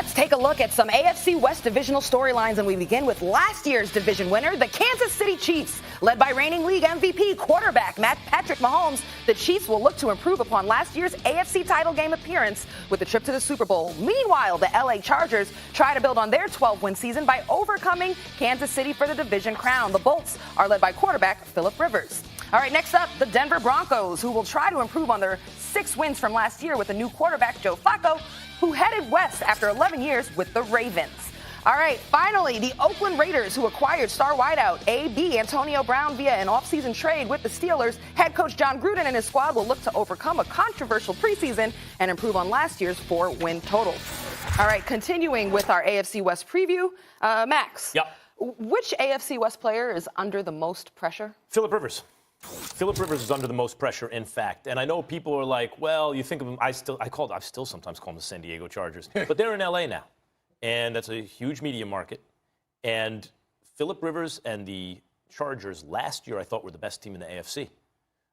Let's take a look at some AFC West divisional storylines, and we begin with last year's division winner, the Kansas City Chiefs. Led by reigning league MVP quarterback Patrick Mahomes, the Chiefs will look to improve upon last year's AFC title game appearance with a trip to the Super Bowl. Meanwhile, the LA Chargers try to build on their 12-win season by overcoming Kansas City for the division crown. The Bolts are led by quarterback Philip Rivers. All right, next up, the Denver Broncos, who will try to improve on their 6 wins from last year with a new quarterback, Joe Flacco, who headed west after 11 years with the Ravens. All right, finally, the Oakland Raiders, who acquired star wideout A.B. Antonio Brown via an offseason trade with the Steelers. Head coach John Gruden and his squad will look to overcome a controversial preseason and improve on last year's 4-win total. All right, continuing with our AFC West preview, Max. Yep. Which AFC West player is under the most pressure? Philip Rivers. Philip Rivers is under the most pressure, in fact. And I know people are like, well, you think of him, I still sometimes call them the San Diego Chargers. But they're in LA now. And that's a huge media market. And Philip Rivers and the Chargers last year, I thought, were the best team in the AFC.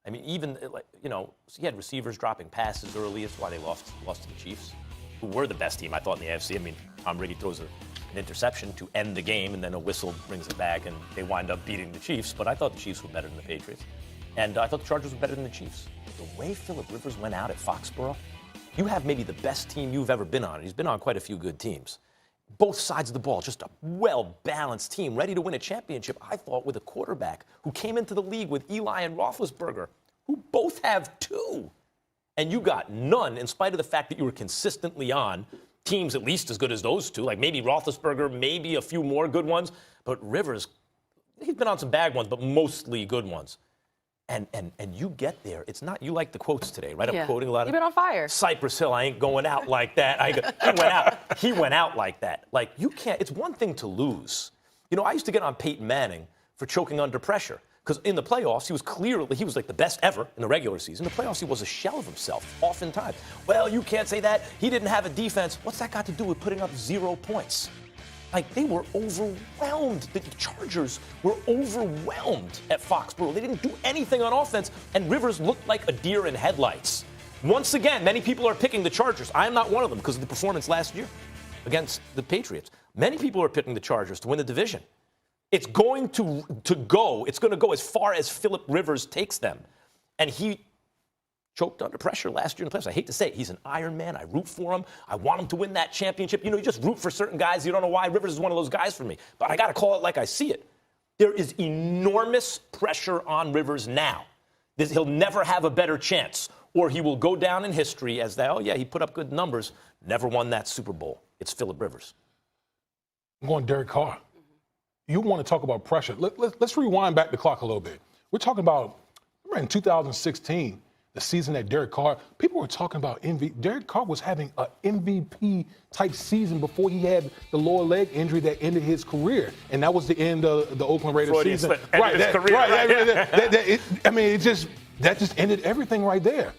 I mean, even, he had receivers dropping passes early. That's why they lost to the Chiefs, who were the best team, I thought, in the AFC. I mean, Tom Brady throws an interception to end the game, and then a whistle brings it back, and they wind up beating the Chiefs. But I thought the Chiefs were better than the Patriots. And I thought the Chargers were better than the Chiefs. The way Philip Rivers went out at Foxborough, you have maybe the best team you've ever been on. He's been on quite a few good teams. Both sides of the ball, just a well-balanced team, ready to win a championship, I thought, with a quarterback who came into the league with Eli and Roethlisberger, who both have 2. And you got none, in spite of the fact that you were consistently on teams at least as good as those 2, like maybe Roethlisberger, maybe a few more good ones. But Rivers, he's been on some bad ones, but mostly good ones. And you get there. It's not, you like the quotes today, right? Yeah. I'm quoting a lot of. You've been on fire. Cypress Hill, I ain't going out like that. He went out like that. Like, you can't, it's one thing to lose. I used to get on Peyton Manning for choking under pressure. Because in the playoffs, he was like the best ever in the regular season. In the playoffs, he was a shell of himself, oftentimes. Well, you can't say that. He didn't have a defense. What's that got to do with putting up 0 points? Like, they were overwhelmed. The Chargers were overwhelmed at Foxborough. They didn't do anything on offense, and Rivers looked like a deer in headlights. Once again, many people are picking the Chargers. I am not one of them because of the performance last year against the Patriots. Many people are picking the Chargers to win the division. It's going to go as far as Philip Rivers takes them. And he choked under pressure last year in the playoffs. I hate to say it. He's an Iron Man. I root for him. I want him to win that championship. You just root for certain guys. You don't know why. Rivers is one of those guys for me. But I got to call it like I see it. There is enormous pressure on Rivers now. He'll never have a better chance, or he will go down in history as that, he put up good numbers, never won that Super Bowl. It's Philip Rivers. I'm going Derek Carr. You want to talk about pressure. Let's rewind back the clock a little bit. We're talking about, remember in 2016, the season that Derek Carr, people were talking about MVP. Derek Carr was having an MVP-type season before he had the lower leg injury that ended his career. And that was the end of the Oakland Raiders season. That just ended everything right there.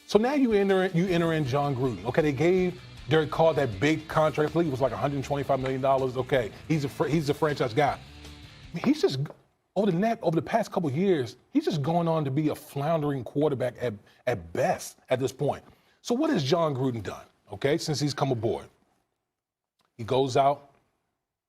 So now you enter in John Gruden. Okay, they gave Derek Carr that big contract. I believe it was like $125 million. Okay, he's a franchise guy. He's just over the past couple of years, he's just going on to be a floundering quarterback at best at this point. So what has John Gruden done? Okay, since he's come aboard, he goes out,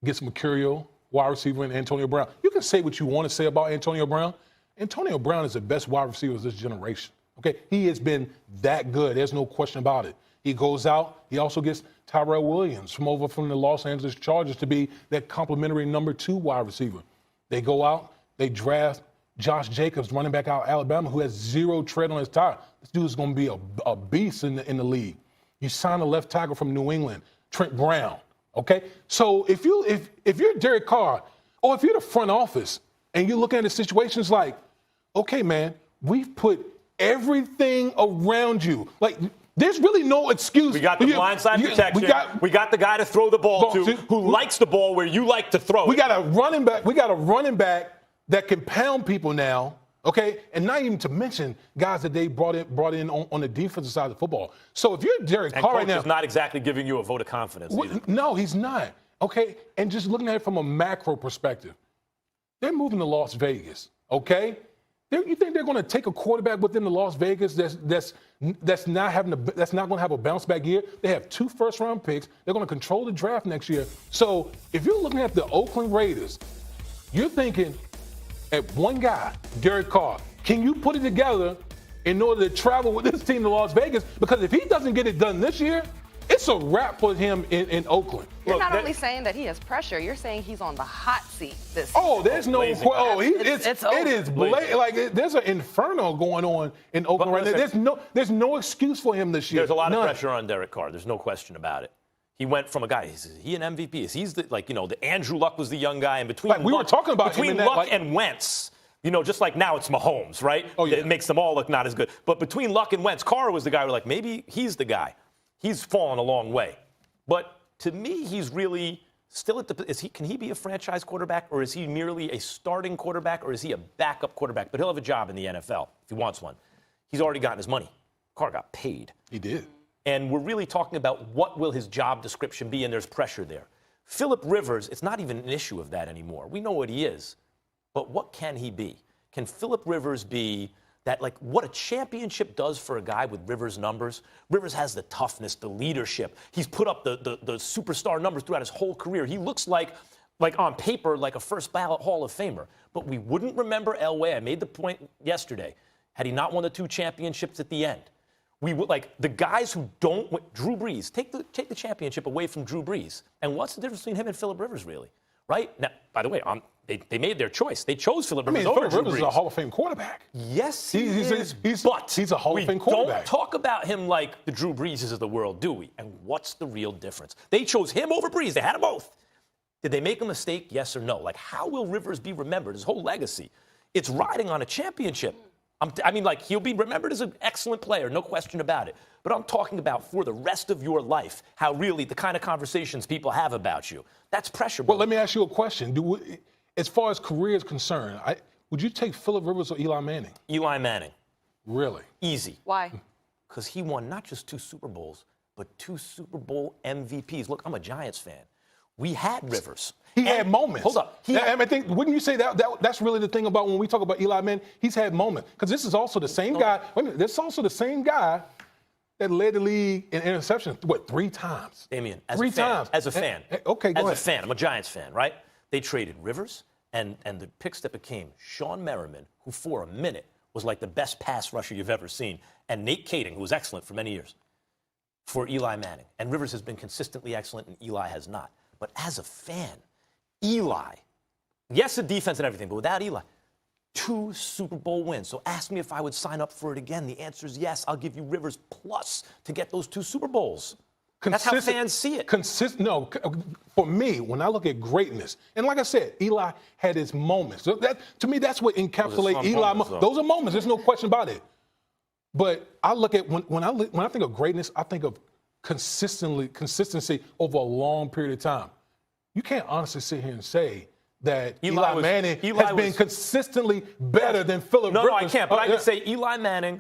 gets Mercurial, wide receiver, in Antonio Brown. You can say what you want to say about Antonio Brown. Antonio Brown is the best wide receiver of this generation. Okay, he has been that good. There's no question about it. He goes out. He also gets Tyrell Williams from the Los Angeles Chargers to be that complimentary number 2 wide receiver. They go out. They draft Josh Jacobs, running back out of Alabama, who has 0 tread on his tire. This dude is going to be a beast in the league. You sign a left tackle from New England, Trent Brown. Okay, so if you're Derek Carr, or if you're the front office and you're looking at the situations like, okay, man, we've put everything around you. Like, there's really no excuse. We got the blindside protection. We got the guy to throw the ball to, who likes the ball where you like to throw it. We got a running back that can pound people now, okay? And not even to mention guys that they brought in on the defensive side of the football. So if you're Derek Carr right now, is not exactly giving you a vote of confidence either. No, he's not. Okay? And just looking at it from a macro perspective, they're moving to Las Vegas, okay? You think they're going to take a quarterback within the Las Vegas that's not going to have a bounce back year? They have 2 first-round picks. They're going to control the draft next year. So if you're looking at the Oakland Raiders, you're thinking at one guy, Derek Carr, can you put it together in order to travel with this team to Las Vegas? Because if he doesn't get it done this year, it's a wrap for him in Oakland. You're not only saying that he has pressure, you're saying he's on the hot seat this season. Oh, there's no blazing. it is like there's an inferno going on in Oakland right now. There's no excuse for him this year. There's a lot of pressure on Derek Carr. There's no question about it. He went from a guy. Is he an MVP? He's the Andrew Luck was the young guy, and between we were talking about between Luck and Wentz. Just like now it's Mahomes, right? Oh, yeah. It makes them all look not as good. But between Luck and Wentz, Carr was the guy who like maybe he's the guy. He's fallen a long way. But to me, he's really still at the – can he be a franchise quarterback, or is he merely a starting quarterback, or is he a backup quarterback? But he'll have a job in the NFL if he wants one. He's already gotten his money. Carr got paid. He did. And we're really talking about what will his job description be, and there's pressure there. Phillip Rivers, it's not even an issue of that anymore. We know what he is. But what can he be? Can Phillip Rivers be that, like, what a championship does for a guy with Rivers' numbers? Rivers has the toughness, the leadership. He's put up the superstar numbers throughout his whole career. He looks like on paper, like a first ballot Hall of Famer. But we wouldn't remember Elway. I made the point yesterday. Had he not won the 2 championships at the end, we would the guys who don't. Drew Brees, take the championship away from Drew Brees. And what's the difference between him and Phillip Rivers, really? Right? Now, by the way, they made their choice. They chose Phillip Rivers over Drew Brees. Phillip Rivers is a Hall of Fame quarterback. Yes, he's a Hall of Fame quarterback. We don't talk about him like the Drew Breeses of the world, do we? And what's the real difference? They chose him over Brees. They had them both. Did they make a mistake? Yes or no? Like, how will Rivers be remembered? His whole legacy. It's riding on a championship. He'll be remembered as an excellent player, no question about it. But I'm talking about for the rest of your life, how really the kind of conversations people have about you. That's pressure. Well, let me ask you a question. As far as career is concerned, would you take Phillip Rivers or Eli Manning? Eli Manning. Really? Easy. Why? Because he won not just 2 Super Bowls, but 2 Super Bowl MVPs. Look, I'm a Giants fan. We had Rivers. He had moments. Hold up. I think, wouldn't you say that's really the thing about when we talk about Eli Manning? He's had moments. Because this is also the same guy. Wait a minute. This is also the same guy that led the league in interceptions, 3 times? Damien, as a fan. Okay, go ahead. As a fan. I'm a Giants fan, right? They traded Rivers and the picks that became Sean Merriman, who for a minute was like the best pass rusher you've ever seen, and Nate Kading, who was excellent for many years, for Eli Manning. And Rivers has been consistently excellent, and Eli has not. But as a fan, Eli, yes, the defense and everything, but without Eli, 2 Super Bowl wins. So ask me if I would sign up for it again. The answer is yes. I'll give you Rivers plus to get those 2 Super Bowls. That's how fans see it. For me, when I look at greatness, and like I said, Eli had his moments. So to me, that's what encapsulates Eli. Those are moments. There's no question about it. But I look at when I think of greatness, I think of consistency over a long period of time. You can't honestly sit here and say that Eli Manning has been consistently better than Phillip Rivers. No, I can't. But I can say Eli Manning